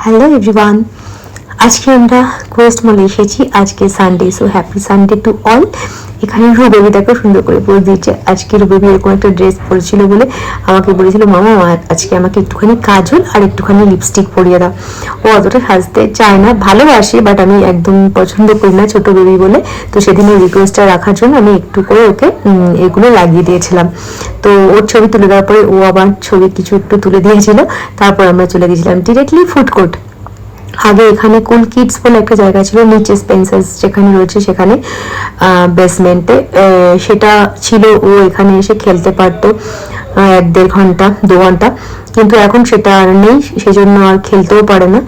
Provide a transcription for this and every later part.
Hello everyone, আজকে আমরা Quest মলে এসেছি। আজকে Sunday, so happy Sunday to all. এখানে রুবেবিটাকে সুন্দর করে পোজ দিচ্ছে। আজকে রুবেবি এরকম একটা ড্রেস পরেছিল বলে আমাকে বলেছিল, মামা আজকে আমাকে একটুখানি কাজল আর একটুখানি লিপস্টিক পরিয়ে দাও। ও অতটা সাজতে চায় না, ভালোবাসে, বাট আমি একদম পছন্দ করি না ছোট বেবি বলে। তো সেদিন ওই রিকোয়েস্টটা রাখার জন্য আমি একটু করে ওকে এগুলো লাগিয়ে দিয়েছিলাম। তো ওর ছবি তুলে দেওয়ার পরে ও আবার ছবি কিছু একটু তুলে দিয়েছিল। তারপর আমরা চলে গেছিলাম ডিরেক্টলি ফুড কোর্ট। আগে এখানে কুল কিডস বলে একটা জায়গা ছিল নিচে, স্পেন্সার্স যেখানে রয়েছে সেখানে বেসমেন্টে, সেটা ছিল। ও এখানে এসে খেলতে পারতো 1-1.5 ঘন্টা 2 ঘন্টা, কিন্তু এখন সেটা আর নেই, সেজন্য আর খেলতেও পারে না।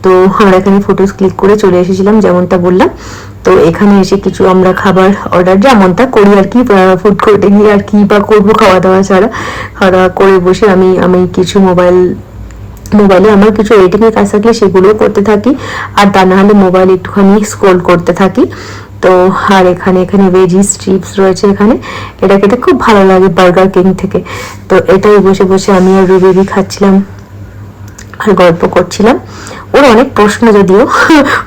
তো আমরা এখানে ফটোস ক্লিক করে চলে এসেছিলাম যেমনটা বললাম। তো এখানে এসে কিছু আমরা খাবার অর্ডার যেমনটা করি আর কি, ফুড কোর্টে গিয়ে আর কি বা করবো খাওয়া দাওয়া ছাড়া। খাওয়া দাওয়া করে বসে আমি কিছু মোবাইলে আমার কিছু এডিটিং এর কাজ থাকলে সেগুলোও করতে থাকি, আর তা না হলে মোবাইল একটুখানি স্ক্রোল করতে থাকি। তো আর এখানে ভেজি স্ট্রিপস রয়েছে, এখানে এটা খেতে খুব ভালো লাগে বার্গার কিং থেকে। তো এটাই বসে বসে আমি আর রুবেবি খাচ্ছিলাম আর গল্প করছিলাম। ওর অনেক প্রশ্ন, যদিও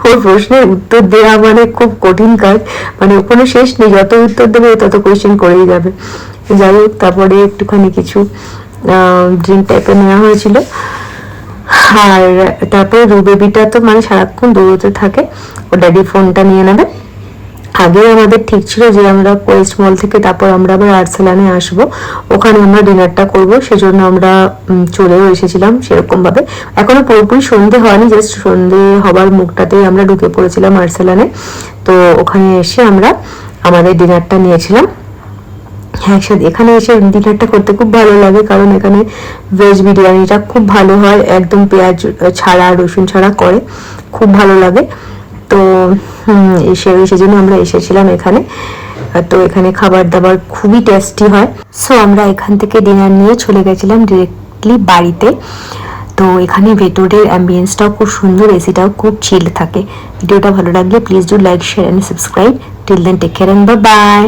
ওর প্রশ্নের উত্তর দেওয়া মানে খুব কঠিন কাজ, মানে কোনো শেষ নেই, যত উত্তর দেবে তত কোয়েশ্চেন করেই যাবে। যাই হোক, তারপরে একটুখানি কিছু ড্রিঙ্ক টাইপের নেওয়া হয়েছিল। আর তারপরে রুবেবিটা তো মানে সারাক্ষণ দৌড়তে থাকে, ও ড্যাডি ফোনটা নিয়ে নেবে। আগে আমাদের ঠিক ছিল যে আমরা কোয়েস্ট মল থেকে তারপর আমরা আবার আর্সেলানে আসবো, ওখানে আমরা ডিনারটা করবো, সেজন্য আমরা চলেও এসেছিলাম সেরকম ভাবে। এখনো পুরোপুরি সন্ধে হয়নি, জাস্ট সন্ধে হবার মুখটাতে আমরা ঢুকে পড়েছিলাম আর্সেলানে। তো ওখানে এসে আমরা আমাদের ডিনারটা নিয়েছিলাম একসাথে। এখানে এসে ডিনারটা করতে খুব ভালো লাগে, কারণ এখানে ভেজ বিরিয়ানিটা খুব ভালো হয়, একদম পেঁয়াজ ছাড়া রসুন ছাড়া করে, খুব ভালো লাগে। তো সেজন্য আমরা এসেছিলাম এখানে। তো এখানে খাবার দাবার খুবই টেস্টি হয়। সো আমরা এখান থেকে ডিনার নিয়ে চলে গেছিলাম ডিরেক্টলি বাড়িতে। তো এখানে ভেতরের অ্যাম্বিয়েন্সটাও খুব সুন্দর, এসিটাও খুব চিল থাকে। ভিডিওটা ভালো লাগলে please do like, share and subscribe. Till then take care and bye by.